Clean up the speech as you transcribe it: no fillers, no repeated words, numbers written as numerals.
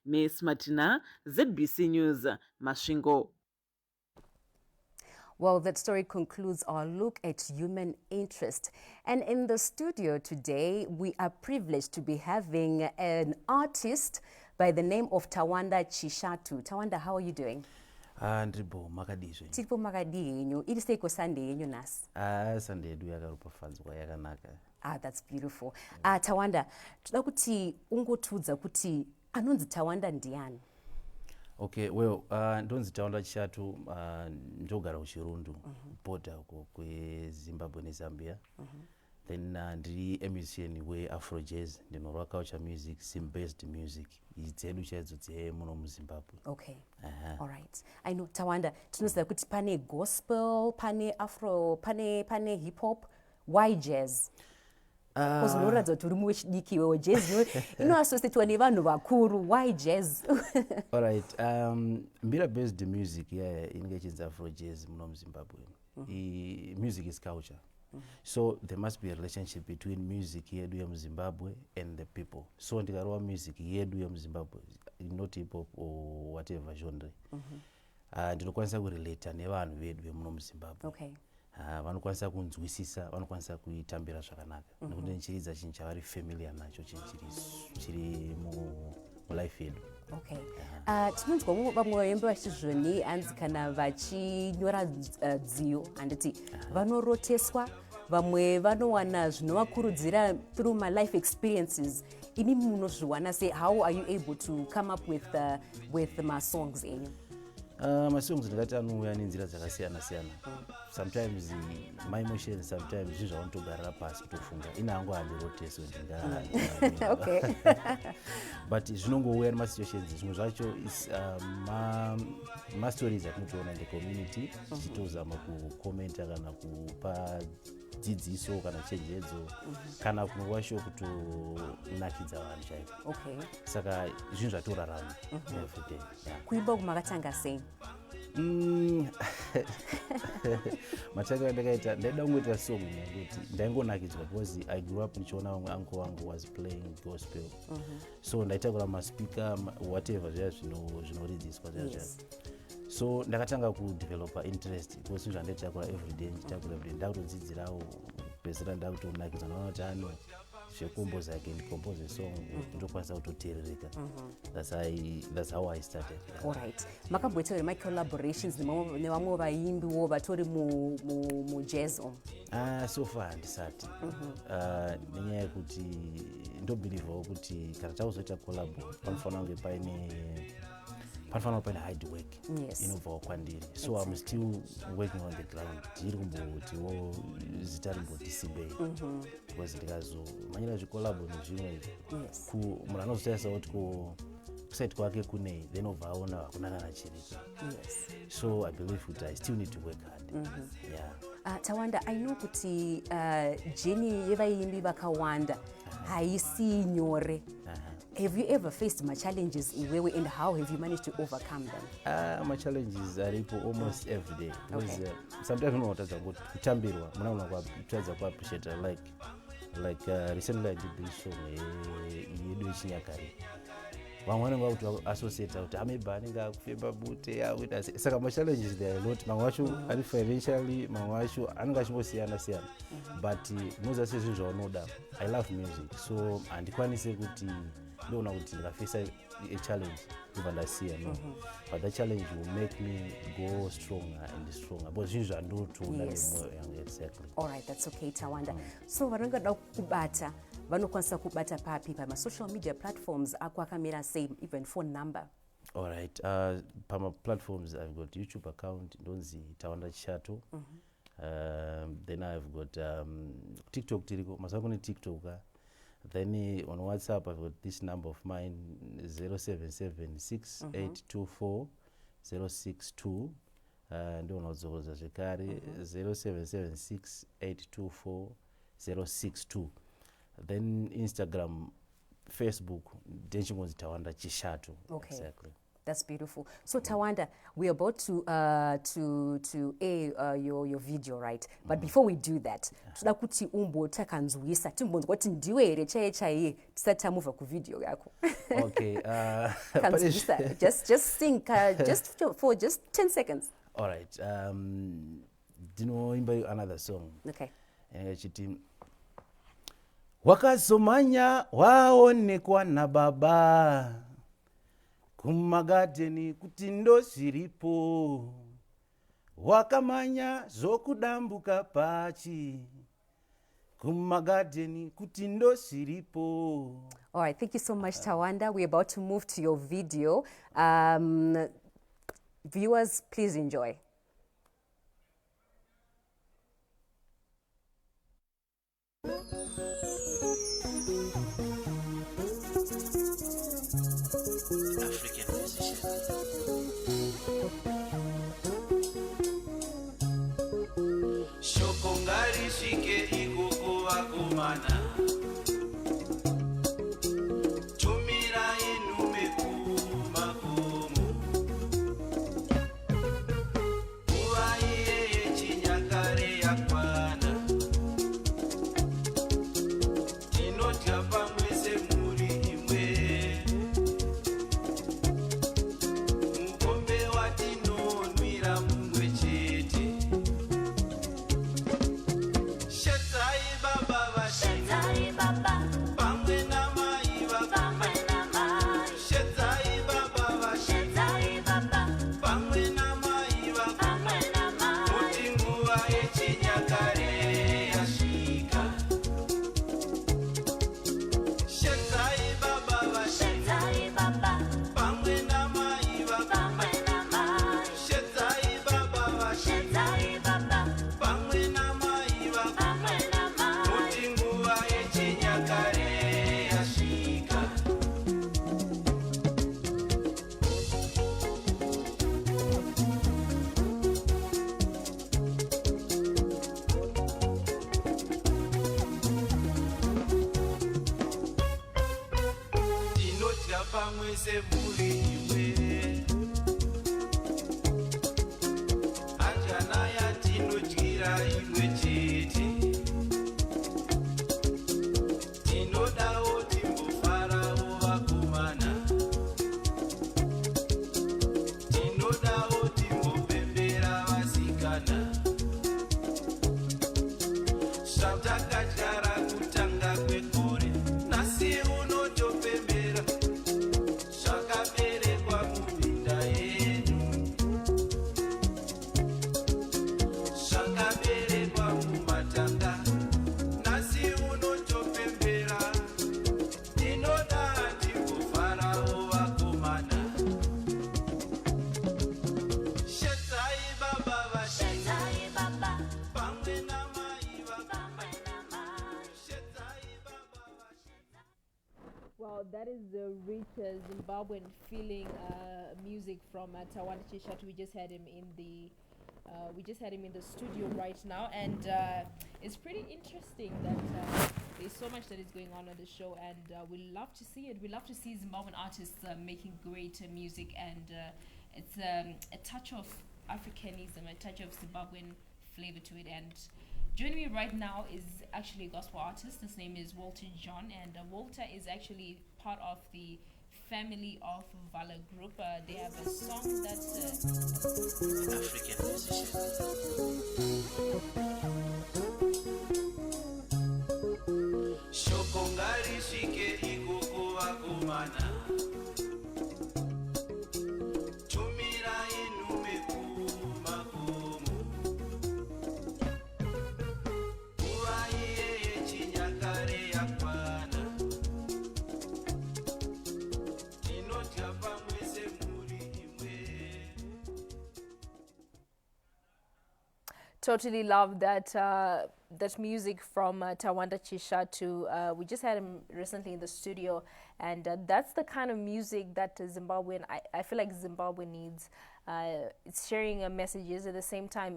Miss Martina, ZBC News, Mashingo. Well, that story concludes our look at human interest. And in the studio today, we are privileged to be having an artist by the name of Tawanda Chishato. Tawanda, how are you doing? Ndiripo makadizve. Tiripo makadii yenyu. Iri seiko Sunday yenyu nasi? Sunday yedu yakaropafadzwa yakanaka. That's beautiful. Tawanda, toda kuti ungotiudza kuti anonzi Tawanda ndiani? Okay, well, ndonzi Tawanda Chishato, ndogara kuchirundu, border kweZimbabwe neZambia. Then ndiri musician we-Afro Jazz, ndinorwa culture music, sim-based music. Idzedu chaidzo dzemuno muZimbabwe. Okay, all right. I know, Tawanda, tinoziva kuti pane gospel, pane Afro, pane hip-hop. Why jazz? Because unoratidza kuti uri muwechidiki iwewe jazz inoassociatiwa nevanhu vakuru. Why jazz? All right, mbira-based music inenge ichinzi Afro Jazz muno muZimbabwe. Music is culture. So there must be a relationship between music yedu ya muZimbabwe and the people. So ndikarowa music yedu ya muZimbabwe, not hip hop or whatever genre. Ndinokwanisa kurelata nevanhu vedu vemuno muZimbabwe. Okay. Vanokwanisa kunzwisisa, vanokwanisa kuitambira zvakanaka. Nekuti ndichiridza chinhu chavari familiar nacho chiri mulife yedu. Okay. Tinonzwa vamwe vaimbi vachizvoni hanzi kana vachinyora dziyo handiti vanoroteswa, vamwe vanowana zvinovakurudzira through my life experiences. Ini munozviwana sei? How are you able to come up with my songs enyu? Masongs ndingati anouya nenzira dzakasiyana-siyana. Sometimes my emotions, sometimes zvinhu zvaunotogarira pasi kutofunga ina hangu handiroteso Okay. But zvinongouya nemasituations zvimwe zvacho is mastories atinotoona in the community tichitozama kukomenta kana kupa dzidziso kana chenjedzo kana kunova sho kutonakidza vanhu chaivo. Okay. Saka zvinhu zvatorarama everyday. Kuimba kumakatanga sei? Matanga ndakaita ndaida kungoita song nekuti ndaingonakidzwa because I grew up nichiona vamwe uncle wangu was playing gospel. So ndaitakura maspika whatever zviya zvinoridziswa zviya. So ndakatanga kudevelopa interest because zvandatakura everyday ndichitakura everyday ndakutodzidzirawo pezera ndakutonakidzwa naona kuti ano zvekomboza again compose a song ndokwanisa kutoteerereka. That's how I started. All right. Makamboita uri my collaborations nevamwe vaimbiwo vatori mu jazz om? So far handisati. Nenyaya yekuti ndobhilivhawo kuti kana takuzoita collabo panofanira kunge paine hard work inobvawo kwandiri. So I'm still working on the ground. Ndiri kumbotiwo zita rimbodisibei because ndikazomanyira zvikolabo nezvimwe munhu anozotaisawo kuti kusite kwake kunei then obva aona hakuna kana chiripo. So I believe that I still need to work hard. Tawanda, I know kuti jeni yevaimbi vakawanda haisi nyore. Have you ever faced my challenges iwewe and how have you managed to overcome them? My challenges aripo almost every day because sometimes unotadza kutambirwa muna unotadza kuappreciate like recently I did this song yedu yeChinyakare. Vamwe vanenge vakuti associate kuti maybe anenge akufemba bute akuita saka machallenges there a lot. Mamwe vacho ari financially, mamwe vacho anenge achimbosiyana-siyana, but unoziva sezvinhu zvaunoda. I love music, so handikwanise kuti ndoona kuti ndikafesa a challenge kubva ndasiya no, but that challenge will make me go stronger and stronger because zvinhu zvandotoona nemwoyo yangu. Exactly. All right, that's okay, Tawanda. So vanongada kukubata vanokwanisa kubata papi pama-social media platforms ako akamira sei, even phone number? All right, pama platforms I've got YouTube account ndonzi Tawanda Chishato. Then I've got TikTok tiriko masaku kune TikTok. Then on WhatsApp I've got this number of mine 0776824062. Ndonodzoza zvekare 0776824062. Then Instagram, Facebook ndechingonzi Tawanda Chishato. Okay. Exactly. That's beautiful. So Tawanda, we're about to air your video, right? But before we do that, toda kuti takanzwisa timbonzwa kuti ndiwe here chaiye tisati tamuva ku video yako. Okay. Kanzwisa, just sing for just 10 seconds. All right. Dinoimba another song. Okay. Chiti wakasomanya waonekwa na baba kumagadeni kuti ndo ziripo wakamanya zokudambuka pachi kumagadeni kuti ndo ziripo. All right, thank you so much, Tawanda. We're about to move to your video. Viewers, please enjoy. African musician. Shoko ngari shike ikoko wakomana. Tumira inume kumakomo. Nguva yeChinyakare yakwana. Tinodya pamwe semhuri imwe. Mukombe watinonwira mumwe chete. Shetai baba vashina. Pamwe namai vakoma. Shetai baba vashina. Pamwe namai vakoma. Kuti nguva yeChinyakare yasvika. Shetai baba vashina. Pamwe namai vakoma. Shetai baba vashina. Pamwe namai vakoma. Kuti nguva yeChinyakare yasvika. Tinodya pamwe semhuri imwe. Hanjana yatinodyira imwe chete. Tinodawo timbofarawo vakomana. Tinodawo timbopembera vasikana. Zvatakadyara kutanga kwekore, nasi unotopembera. Zvakaberekwa muminda yedu. Zvakaberekwa mumatanga, nasi unotopembera. Tinoda timbofarawo vakomana. Shetai baba vashina. Pamwe namai vakoma. Shetai baba vashina. Well, that is the rich Zimbabwean feeling music from Tawanda Chishato. We just had him in the studio right now, and it's pretty interesting that there's so much that is going on the show, and we love to see it. We love to see Zimbabwean artists making great music, and it's a touch of Africanism, a touch of Zimbabwean flavor to it. And joining me right now is actually a gospel artist. His name is Walter John, and Walter is actually part of the family of Valor Group. They have a song that's African musician. Shoko ngari shike ikoko wakomana. Tumira inume kumakomo. Nguva yeChinyakare yakwana. Tinodya pamwe semhuri imwe. totally love that that music from Tawanda Chishato. We just had him recently in the studio, and that's the kind of music that I feel like Zimbabwe needs. It's sharing messages at the same time.